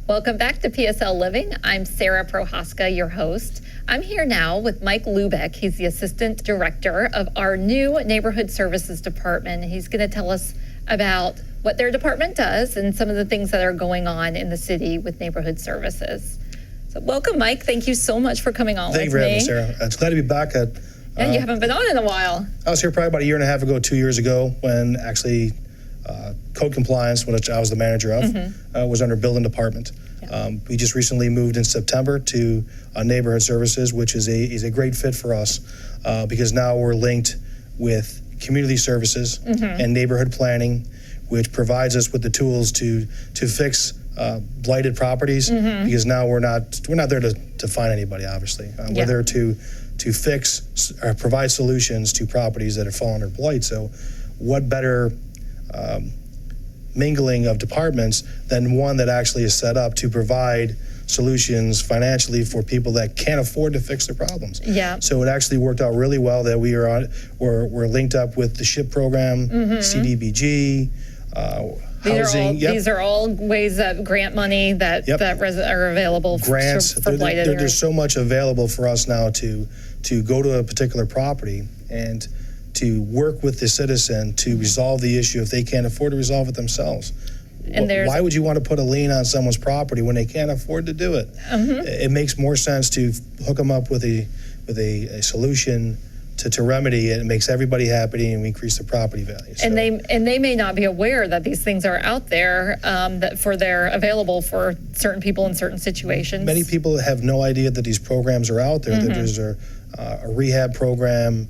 Welcome back to PSL Living. I'm Sarah Prohaska, your host. I'm here now with Mike Lubeck. He's the Assistant Director of our new Neighborhood Services Department. He's going to tell us about what their department does and some of the things that are going on in the city with neighborhood services. So welcome, Mike. Thank you so much for coming on with me. Thank you for having me, Sarah. It's glad to be back. Yeah, you haven't been on in a while. I was here probably about a year and a half ago, 2 years ago, when actually code compliance, which I was the manager of, was under building department. Yeah. We just recently moved in September to neighborhood services, which is a great fit for us because now we're linked with community services and neighborhood planning, which provides us with the tools to fix blighted properties because now we're not there to find anybody, obviously. We're there to fix or provide solutions to properties that have fallen under blight. So what better mingling of departments than one that actually is set up to provide solutions financially for people that can't afford to fix their problems. Yeah. So it actually worked out really well that we're linked up with the SHIP program, CDBG, housing. These are all ways that grant money that are available grants for blighted areas. There's so much available for us now to go to a particular property and to work with the citizen to resolve the issue if they can't afford to resolve it themselves. And why would you want to put a lien on someone's property when they can't afford to do it? It makes more sense to hook them up with a solution to remedy it. It makes everybody happy and we increase the property value. So. And they may not be aware that these things are out there, they're available for certain people in certain situations. Many people have no idea that these programs are out there, that there's a rehab program,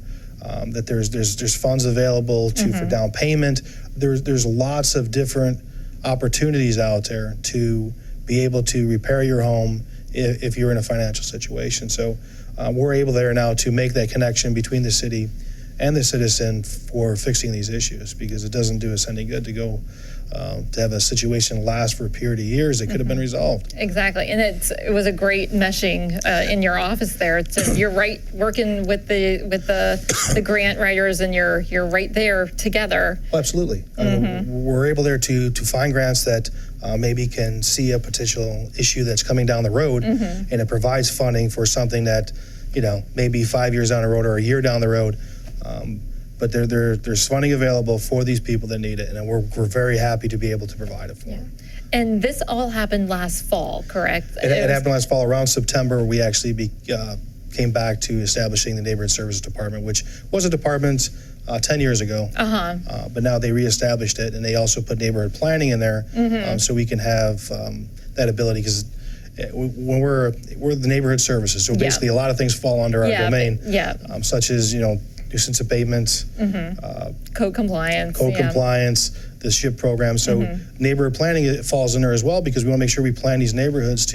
that there's funds available for down payment. There's lots of different opportunities out there to be able to repair your home if you're in a financial situation. So we're able there now to make that connection between the city and the citizen for fixing these issues, because it doesn't do us any good to go to have a situation last for a period of years. It could have been resolved. Exactly, and it was a great meshing in your office there. You're right, working with the grant writers, and you're right there together. Well, absolutely. We're able there to find grants that maybe can see a potential issue that's coming down the road, and it provides funding for something that, maybe 5 years down the road or a year down the road. But there's funding available for these people that need it, and we're very happy to be able to provide it for them. And this all happened last fall, correct? It happened last fall. Around September, we actually came back to establishing the Neighborhood Services Department, which was a department 10 years ago. But now they reestablished it, and they also put neighborhood planning in there, so we can have that ability, because when we're the neighborhood services, so basically a lot of things fall under our domain, such as nuisance abatements, code compliance, the SHIP program. So neighborhood planning, it falls in there as well, because we want to make sure we plan these neighborhoods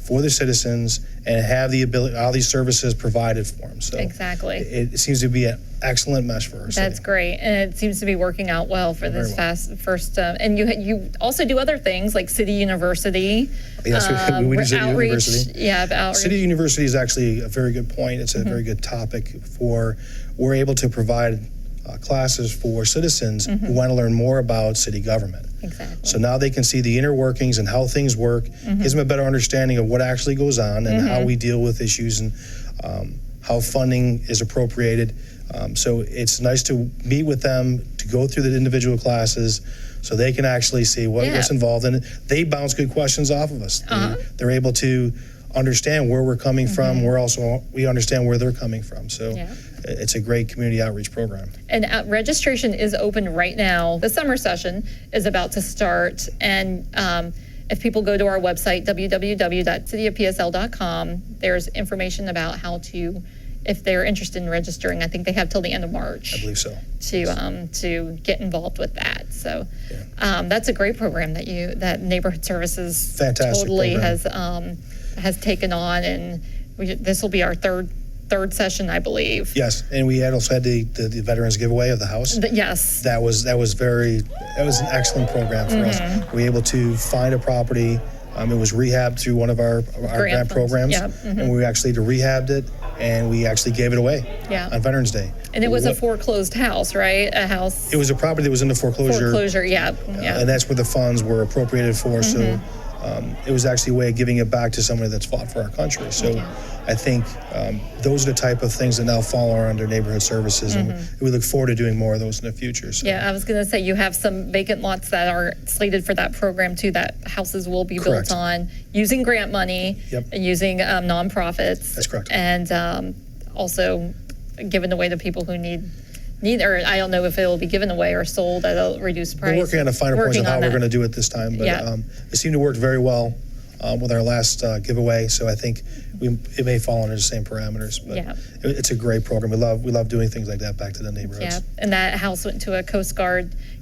for the citizens and have the ability, all these services provided for them. So exactly, it seems to be an excellent mesh for us. That's great, and it seems to be working out well for this first. And you also do other things like City University. Yes, we do City outreach, University. Yeah, outreach. City University is actually a very good point. It's a very good topic we're able to provide classes for citizens who want to learn more about city government. Exactly. So now they can see the inner workings and how things work, gives them a better understanding of what actually goes on and how we deal with issues and how funding is appropriated. So it's nice to meet with them, to go through the individual classes so they can actually see what's involved in it. They bounce good questions off of us. They're able to understand where we're coming from. We understand where they're coming from. So it's a great community outreach program. And registration is open right now. The summer session is about to start, and if people go to our website, www.cityofpsl.com, there's information about how to, if they're interested in registering. I think they have till the end of March. I believe so. To get involved with that. So that's a great program that Neighborhood Services totally program. has taken on, and this will be our third session, I believe. Yes, and we also had the veterans giveaway of the house. Yes, that was an excellent program for us. We were able to find a property. It was rehabbed through one of our grant programs, and we actually rehabbed it, and we actually gave it away on Veterans Day. And it was a foreclosed house, right? A house. It was a property that was in the foreclosure. And that's where the funds were appropriated for. So it was actually a way of giving it back to somebody that's fought for our country. So I think those are the type of things that now fall under neighborhood services, and we look forward to doing more of those in the future. So. Yeah, I was going to say you have some vacant lots that are slated for that program too, that houses will be Correct. built on using grant money and using nonprofits. That's correct. And also given away to people who need, or I don't know if it will be given away or sold at a reduced price. We're working on the finer points of how we're going to do it this time, but it seemed to work very well with our last giveaway. So I think it may fall under the same parameters. But it's a great program. We love doing things like that back to the neighborhoods. Yeah, and that house went to a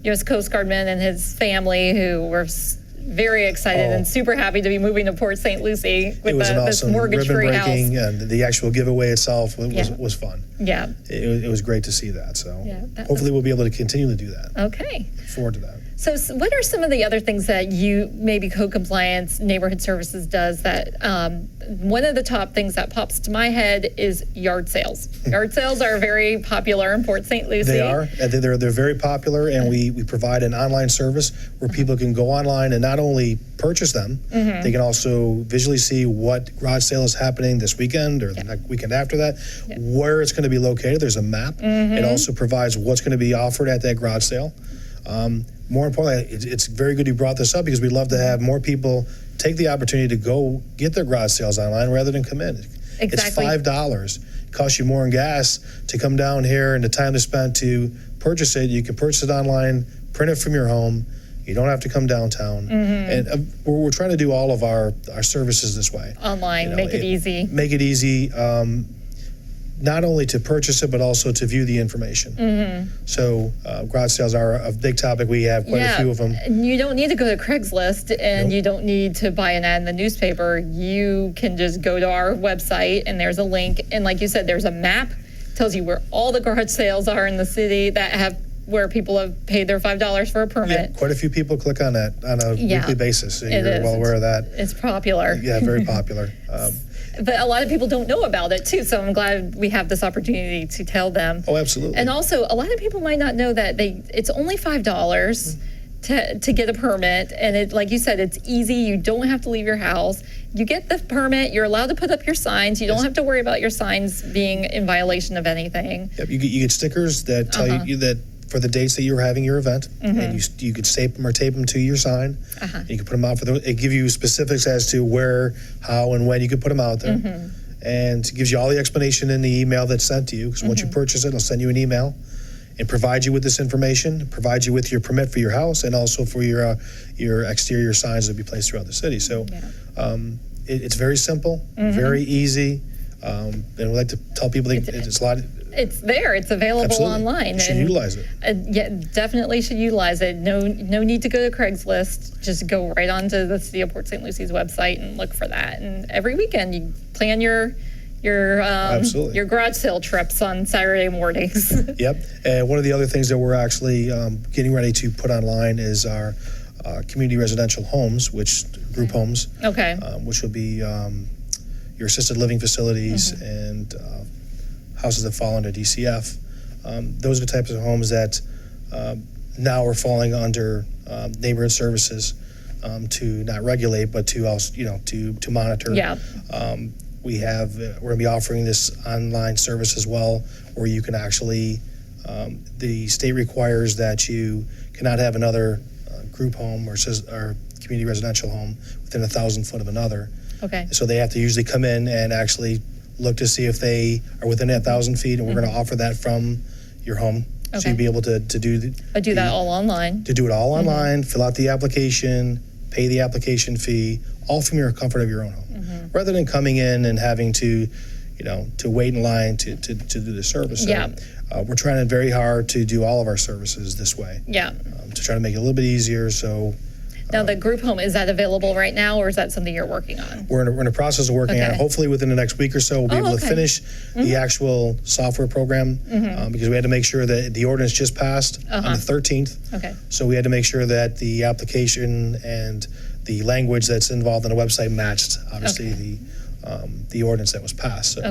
U.S. Coast Guardman and his family who were very excited and super happy to be moving to Port St. Lucie with this mortgage-free house. And the actual giveaway itself was fun. Yeah. It was great to see that. So hopefully we'll be able to continue to do that. Okay. Look forward to that. So what are some of the other things that maybe Code Compliance Neighborhood Services does that one of the top things that pops to my head is yard sales. Yard sales are very popular in Port St. Lucie. They are. They're very popular, and we provide an online service where people can go online and not only purchase them, they can also visually see what garage sale is happening this weekend or the weekend after that, where it's going to be located. There's a map. It also provides what's going to be offered at that garage sale. More importantly, it's very good you brought this up because we'd love to have more people take the opportunity to go get their garage sales online rather than come in. Exactly. It's $5. It costs you more in gas to come down here, and the time to spend to purchase it, you can purchase it online, print it from your home. You don't have to come downtown. And we're trying to do all of our services this way. Online, make it easy. Make it easy. Not only to purchase it, but also to view the information. So garage sales are a big topic. We have quite a few of them. And you don't need to go to Craigslist, and you don't need to buy an ad in the newspaper. You can just go to our website, and there's a link. And like you said, there's a map, tells you where all the garage sales are in the city where people have paid their $5 for a permit. Yeah, quite a few people click on that on a weekly basis. So you're well aware of that. It's popular. Yeah, very popular. But a lot of people don't know about it too, so I'm glad we have this opportunity to tell them. Oh, absolutely. And also, a lot of people might not know that it's only $5 to get a permit, and like you said, it's easy. You don't have to leave your house. You get the permit. You're allowed to put up your signs. You don't have to worry about your signs being in violation of anything. Yep, you get stickers that tell you that for the dates that you're having your event, and you could tape them to your sign. You can put them out it give you specifics as to where, how, and when you could put them out there. And it gives you all the explanation in the email that's sent to you, because once you purchase it, it'll send you an email and provide you with this information, provide you with your permit for your house, and also for your exterior signs that will be placed throughout the city. So it's very simple, very easy, and we like to tell people it's a lot. It's there. It's available online. You should utilize it. Yeah, definitely should utilize it. No need to go to Craigslist. Just go right onto the City of Port St. Lucie's website and look for that. And every weekend you plan your garage sale trips on Saturday mornings. Yep. And one of the other things that we're actually getting ready to put online is our community residential homes, group homes. Okay. Which will be your assisted living facilities and houses that fall under DCF. Those are the types of homes that now are falling under neighborhood services to not regulate, but to also, to monitor. Yeah. We're going to be offering this online service as well, where you can actually, the state requires that you cannot have another group home or community residential home within 1,000 foot of another. Okay. So they have to usually come in and actually look to see if they are within that 1,000 feet, and we're going to offer that from your home. Okay. So you'll be able to do that all online. To do it all online, fill out the application, pay the application fee, all from your comfort of your own home, rather than coming in and having to wait in line to do the service. So, we're trying very hard to do all of our services this way. Yeah. To try to make it a little bit easier. So. Now, the group home, is that available right now, or is that something you're working on? We're in the process of working on it. Hopefully within the next week or so, we'll be able to finish the actual software program because we had to make sure that the ordinance just passed on the 13th. Okay. So we had to make sure that the application and the language that's involved in the website matched, obviously, the ordinance that was passed. So,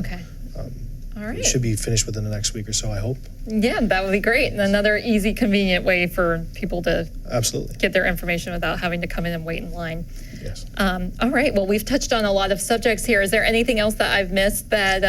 All right. It should be finished within the next week or so, I hope. Yeah, that would be great. And another easy, convenient way for people to Absolutely. get their information without having to come in and wait in line. Yes. All right. Well, we've touched on a lot of subjects here. Is there anything else that I've missed that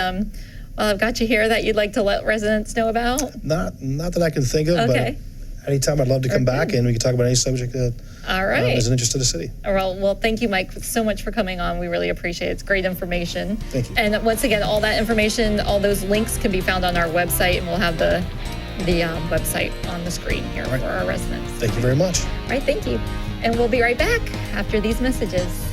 I've got you here that you'd like to let residents know about? Not that I can think of, Okay. but anytime I'd love to come back and we can talk about any subject that All right. is an interest to the city. Well, thank you, Mike, so much for coming on. We really appreciate it. It's great information. Thank you. And once again, all that information, all those links can be found on our website, and we'll have the website on the screen here for our residents. Thank you very much. All right, thank you. And we'll be right back after these messages.